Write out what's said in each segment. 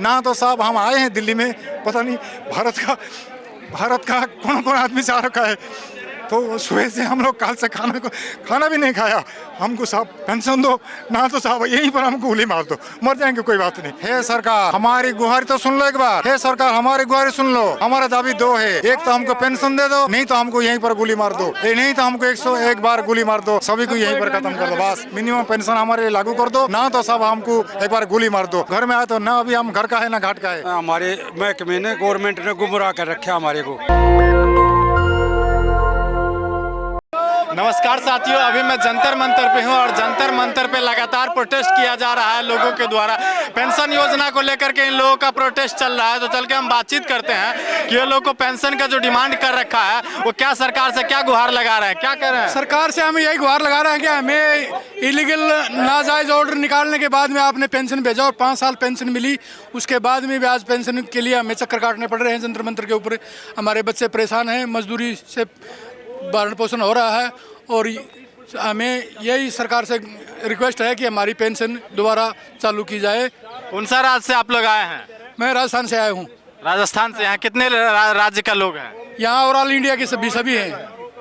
ना तो साहब हम आए हैं दिल्ली में, पता नहीं भारत का कौन कौन आदमी से आ रखा है, तो सुबह से हम लोग काल से खाना भी नहीं खाया। हमको साहब पेंशन दो, ना तो साहब यहीं पर हमको गोली मार दो, मर जाएंगे कोई बात नहीं। हे सरकार हमारी गुहारी तो सुन लो एक बार, हे सरकार हमारी गुहारी सुन लो। हमारा दावी दो है, एक तो हमको पेंशन दे दो, नहीं तो हमको यहीं पर गोली मार दो, नहीं तो हमको 101 बार गोली मार दो, सभी को यहीं पर खत्म कर दो। बस मिनिमम पेंशन हमारे लिए लागू कर दो, ना तो साहब हमको एक बार गोली मार दो। घर में आए तो ना अभी हम घर का है ना घाट का है। हमारे महकमे ने, गवर्नमेंट ने गुमराह कर रखा हमारे को। नमस्कार साथियों, अभी मैं जंतर मंतर पे हूँ और जंतर मंतर पे लगातार प्रोटेस्ट किया जा रहा है लोगों के द्वारा। पेंशन योजना को लेकर के इन लोगों का प्रोटेस्ट चल रहा है, तो चल के हम बातचीत करते हैं कि ये लोग को पेंशन का जो डिमांड कर रखा है वो क्या सरकार से क्या गुहार लगा रहे हैं, क्या कह रहे हैं? सरकार से हमें यही गुहार लगा रहे हैं कि हमें इलीगल नाजायज ऑर्डर निकालने के बाद में आपने पेंशन भेजा और 5 साल पेंशन मिली, उसके बाद में भी आज पेंशन के लिए हमें चक्कर काटने पड़ रहे हैं जंतर मंतर के ऊपर। हमारे बच्चे परेशान हैं, मजदूरी से भरण पोषण हो रहा है और हमें यही सरकार से रिक्वेस्ट है कि हमारी पेंशन दोबारा चालू की जाए। कौन सा राज्य से आप लोग आए हैं? मैं राजस्थान से आया हूँ। राजस्थान से? यहाँ कितने राज्य का लोग हैं? यहाँ और ऑल इंडिया के सभी हैं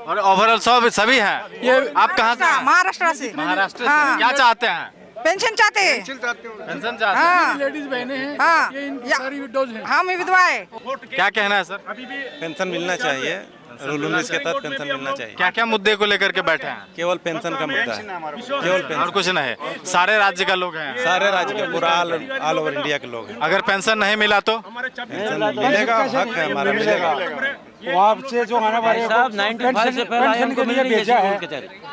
और ओवरऑल सभी हैं। ये आप कहाँ से? महाराष्ट्र से। महाराष्ट्र से। हाँ। क्या चाहते हैं? पेंशन चाहते हैं। पेंशन चाहते हैं। हाँ। लेडीज बहनें हैं, हाँ। ये इनकी सारी विडोज हैं। हम विधवा है। क्या कहना है सर? पेंशन मिलना चाहिए, रूल 19 के तहत पेंशन मिलना चाहिए। क्या क्या मुद्दे को लेकर के बैठे हैं? केवल पेंशन का मुद्दा है, केवल पेंशन, और कुछ नहीं? सारे राज्य का लोग हैं? सारे राज्य के, पूरा ऑल ओवर इंडिया के लोग हैं। अगर पेंशन नहीं मिला तो? पेंशन मिलेगा, हक है हमारा, मिलेगा। वहाँ से जो है ना हमारे साहब 95 से पहले आया उनको मिल रही है।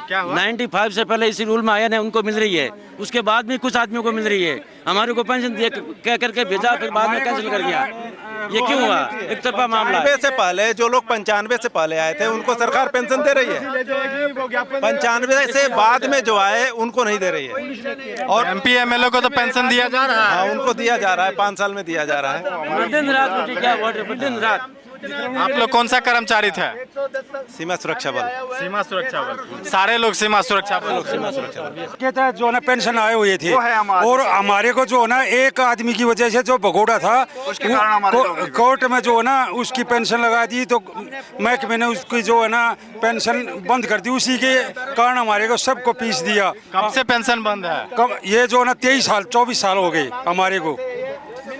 क्या हुआ? 95 से पहले इसी रूल में आया है, उनको मिल रही है। उसके बाद में कुछ आदमियों को मिल रही है, हमारे को पेंशन दिए कह करके भेजा, फिर बाद में कैंसिल कर दिया। ये क्यों हुआ? एक तरफा मामला है। 95 से पहले जो लोग 95 से पहले आए थे उनको सरकार पेंशन दे रही है, 95 से बाद में जो आए उनको नहीं दे रही है। और MP MLA को तो पेंशन दिया जा रहा है। हाँ, उनको दिया जा रहा है, 5 साल में दिया जा रहा है। दिन रात क्या दिन रात। आप लोग कौन सा कर्मचारी थे? सीमा सुरक्षा बल। सीमा सुरक्षा बल। सारे लोग सीमा सुरक्षा बल। सीमा सुरक्षा बल के तहत जो है ना पेंशन आए हुए थे, और हमारे को जो है ना एक आदमी की वजह से जो भगोड़ा था कोर्ट में जो है ना उसकी पेंशन लगा दी, तो महकमे ने उसकी जो है ना पेंशन बंद कर दी। उसी के कारण हमारे को सबको पीस दिया। कब से पेंशन बंद है? कब? ये जो है ना 23 साल 24 साल हो गए हमारे को।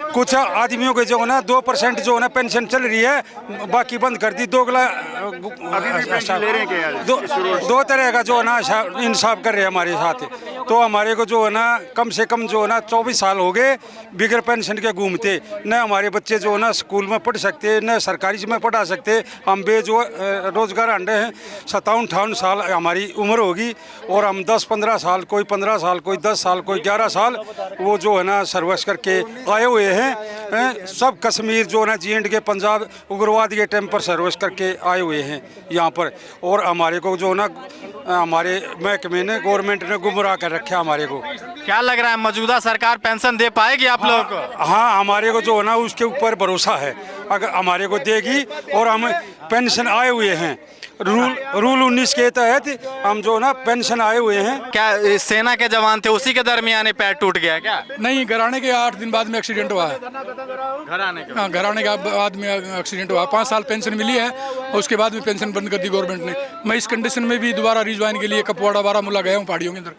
कुछ आदमियों के जो है ना 2% जो है ना पेंशन चल रही है, बाकी बंद कर दी। दो तरह का जो है ना इंसाफ कर रहे हैं हमारे साथ। तो हमारे को जो है ना कम से कम जो है ना 24 साल हो गए बिगर पेंशन के घूमते। न हमारे बच्चे जो है ना स्कूल में पढ़ सकते, न सरकारी में पढ़ा सकते। हम रोजगार अंडे हैं। 57-58 साल हमारी उम्र होगी और हम 10-15 साल, कोई 15 साल, कोई 10 साल, कोई 11 साल वो जो है ना सर्विस करके आए हुए हैं। सब कश्मीर जो है ना J&K पंजाब उग्रवाद के टाइम पर सर्विस करके आए हुए हैं यहाँ पर। और हमारे को जो है ना हमारे महकमे ने, गवर्नमेंट ने गुमराह कर रखा हमारे को। क्या लग रहा है मौजूदा सरकार पेंशन दे पाएगी आप लोगों को? हाँ, हमारे को जो है ना उसके ऊपर भरोसा है, अगर हमारे को देगी। और हम पेंशन आए हुए हैं, रूल 19 के तहत हम जो ना पेंशन आए हुए हैं। क्या सेना के जवान थे, उसी के दरमियान पैर टूट गया क्या? नहीं, घर आने के 8 दिन बाद में एक्सीडेंट हुआ है। घर आने के? हाँ, घर आने के बाद में एक्सीडेंट हुआ। 5 साल पेंशन मिली है और उसके बाद भी पेंशन बंद कर दी गवर्नमेंट ने। मैं इस कंडीशन में भी दोबारा रिज्वाइन के लिए कपवाड़ा बारामूला गया हूँ पहाड़ियों के अंदर,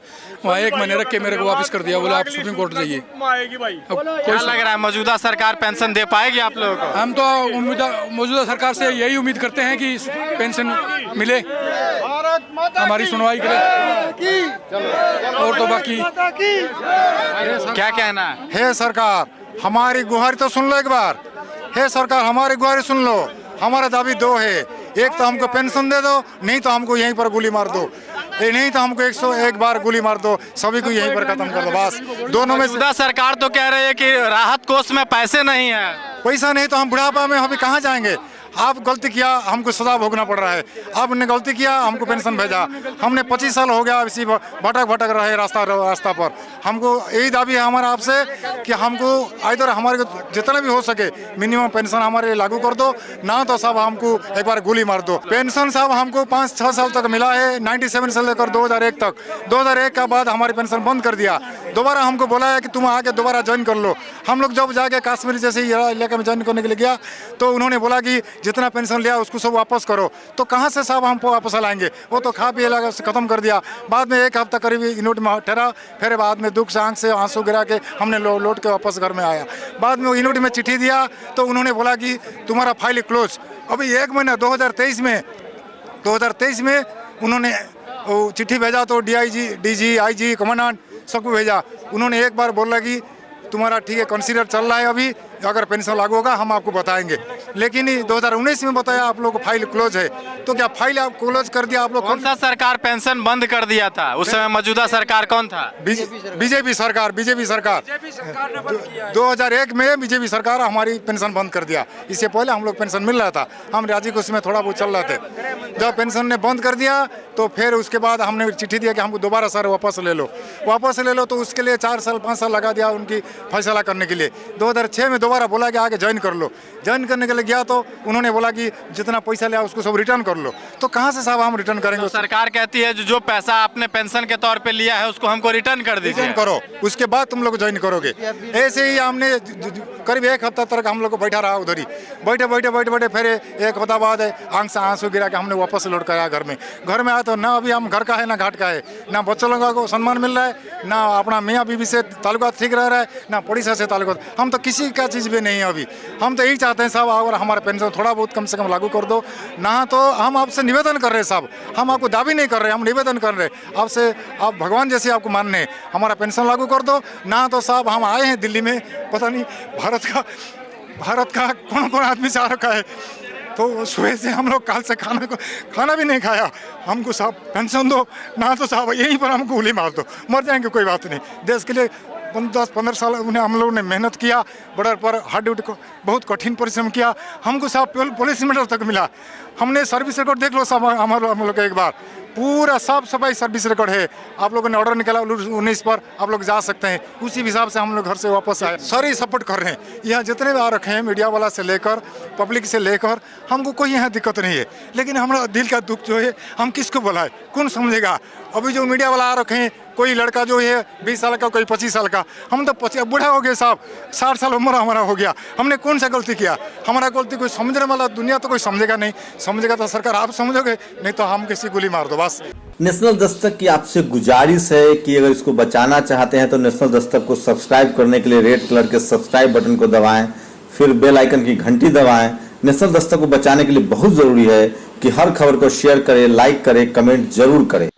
वहाँ 1 महीने रख के मेरे को वापस कर दिया। बोला आप सुप्रीम कोर्ट जाइए। क्या लग रहा है मौजूदा सरकार पेंशन दे पाएगी आप लोगों को? हम तो मौजूदा सरकार से यही उम्मीद करते हैं कि पेंशन मिले, हमारी सुनवाई करे। और तो बाकी क्या कहना है? हे सरकार हमारी गुहारी तो सुन लो एक बार, हे सरकार हमारी गुहारी सुन लो। हमारा दावी दो है, एक तो हमको पेंशन दे दो, नहीं तो हमको यहीं पर गोली मार दो, नहीं तो हमको 101 बार गोली मार दो, सभी को यहीं पर खत्म कर दो। बस दोनों में मौजूदा सरकार तो कह रही है कि राहत कोष में पैसे नहीं है। पैसा नहीं तो हम बुढ़ापा में अभी कहाँ जाएंगे? आप गलती किया, हमको सजा भोगना पड़ रहा है। आपने गलती किया, हमको पेंशन भेजा। हमने 25 साल हो गया इसी भटक रहे रास्ता पर। हमको यही दावी है हमारा आपसे कि हमको इधर हमारे को जितना भी हो सके मिनिमम पेंशन हमारे लिए लागू कर दो, ना तो साहब हमको एक बार गोली मार दो। पेंशन साहब हमको 5-6 साल तक मिला है, 97 से लेकर 2001 तक। 2001 के बाद हमारी पेंशन बंद कर दिया। दोबारा हमको बोला है कि तुम आके दोबारा ज्वाइन कर लो। हम लोग जब जाके कश्मीर जैसे इलाके में ज्वाइन करने के लिए गया तो उन्होंने बोला कि जितना पेंशन लिया उसको सब वापस करो। तो कहाँ से साहब हमको वापस लाएंगे, वो तो खा पिए लगा ख़त्म कर दिया। बाद में 1 हफ्ता करीब यूनिट में ठहरा, फिर बाद में दुख से आंख से आंसू गिरा के हमने लौट के वापस घर में आया। बाद में यूनिट में चिट्ठी दिया तो उन्होंने बोला कि तुम्हारा फाइल क्लोज। अभी 1 महीना 2023 में उन्होंने वो चिट्ठी भेजा तो डीजी आईजी कमांडेंट सबको भेजा। उन्होंने एक बार बोला कि तुम्हारा ठीक है कंसीडर चल रहा है, अभी अगर पेंशन लागू होगा हम आपको बताएंगे। लेकिन 2019 में बताया आप लोग को फाइल क्लोज है। तो क्या फाइल आप क्लोज कर दिया आप लोग? कौन सा सरकार पेंशन बंद कर दिया था उस समय? मौजूदा सरकार कौन था? बीजेपी सरकार 2001 में बीजेपी सरकार हमारी पेंशन बंद कर दिया। इससे पहले हम लोग पेंशन मिल रहा था, हम राज्य को उसमें थोड़ा बहुत चल रहे थे। जब पेंशन ने बंद कर दिया तो फिर उसके बाद हमने चिट्ठी दिया कि हमको दोबारा सर वापस ले लो। तो उसके लिए 4 साल 5 साल लगा दिया उनकी फैसला करने के लिए। 2006 में दोबारा बोला कि आगे ज्वाइन कर लो। ज्वाइन करने के लिए गया तो उन्होंने बोला कि जितना पैसा लिया उसको सब रिटर्न कर लो। तो कहाँ से साहब हम रिटर्न करेंगे? तो सरकार कहती है जो पैसा आपने पेंशन के तौर पे लिया है उसको हमको रिटर्न कर दीजिए, रिटर्न करो, उसके बाद तुम लोग ज्वाइन करोगे। ऐसे ही हमने करीब 1 हफ्ता तक हम लोग को बैठा रहा उधर ही। बैठे फिर 1 हफ्ता बाद आंख से आंसू गिरा के हमने वापस लौट कर आया घर में आया तो ना अभी हम घर का है ना घाट का है, ना बच्चों लोगों को सम्मान मिल रहा है, ना अपना मियाँ बीवी से ताल्लुकात ठीक रह रहा है, ना पड़ोसा से ताल्लुकात। हम तो किसी का चीज़ भी नहीं है अभी। हम तो यही चाहते हैं साहब अगर हमारा पेंशन थोड़ा बहुत कम से कम लागू कर दो ना। तो हम आपसे निवेदन कर रहे हैं साहब, हम आपको दावी नहीं कर रहे, हम निवेदन कर रहे हैं आपसे, आप भगवान जैसे आपको मानने हैं, हमारा पेंशन लागू कर दो ना। तो साहब हम आए हैं दिल्ली में, पता नहीं भारत का कौन आदमी से आ रखा है। तो सुबह से हम लोग काल से खाना भी नहीं खाया। हमको साहब पेंशन दो ना, तो साहब यहीं पर हमको गोली मार दो, मर जाएंगे कोई बात नहीं। देश के लिए 10-15 साल उन्हें हम लोगों ने मेहनत किया, बॉर्डर पर हार्ड ड्यूटी को बहुत कठिन परिश्रम किया। हमको साहब पुलिस मेडल तक मिला। हमने सर्विस रिकॉर्ड देख लो साहब हम लोग का एक बार, पूरा साफ सफाई सर्विस रिकॉर्ड है। आप लोगों ने ऑर्डर निकाला 19 पर, आप लोग जा सकते हैं। उसी हिसाब से हम लोग घर से वापस आए। सारी सपोर्ट कर रहे हैं यहाँ जितने भी आ रखे हैं, मीडिया वाला से लेकर पब्लिक से लेकर, हमको कोई यहाँ दिक्कत नहीं है। लेकिन हमारा दिल का दुख जो है हम किसको बुलाए, कौन समझेगा? अभी जो मीडिया वाला आ रखे हैं, कोई लड़का जो है 20 साल का, कोई 25 साल का, हम तो बूढ़ा हो गए साहब, 60 साल उम्र हमारा हो गया। हमने कौन सा गलती किया? हमारा गलती कोई समझने वाला दुनिया तो कोई समझेगा नहीं। समझेगा तो सरकार आप समझोगे, नहीं तो हम किसी गोली मार दो बस। नेशनल दस्तक की आपसे गुजारिश है कि अगर इसको बचाना चाहते हैं तो नेशनल दस्तक को सब्सक्राइब करने के लिए रेड कलर के सब्सक्राइब बटन को दबाएं, फिर बेल आइकन की घंटी दबाएं। नेशनल दस्तक को बचाने के लिए बहुत जरूरी है कि हर खबर को शेयर करें, लाइक करें, कमेंट जरूर करें।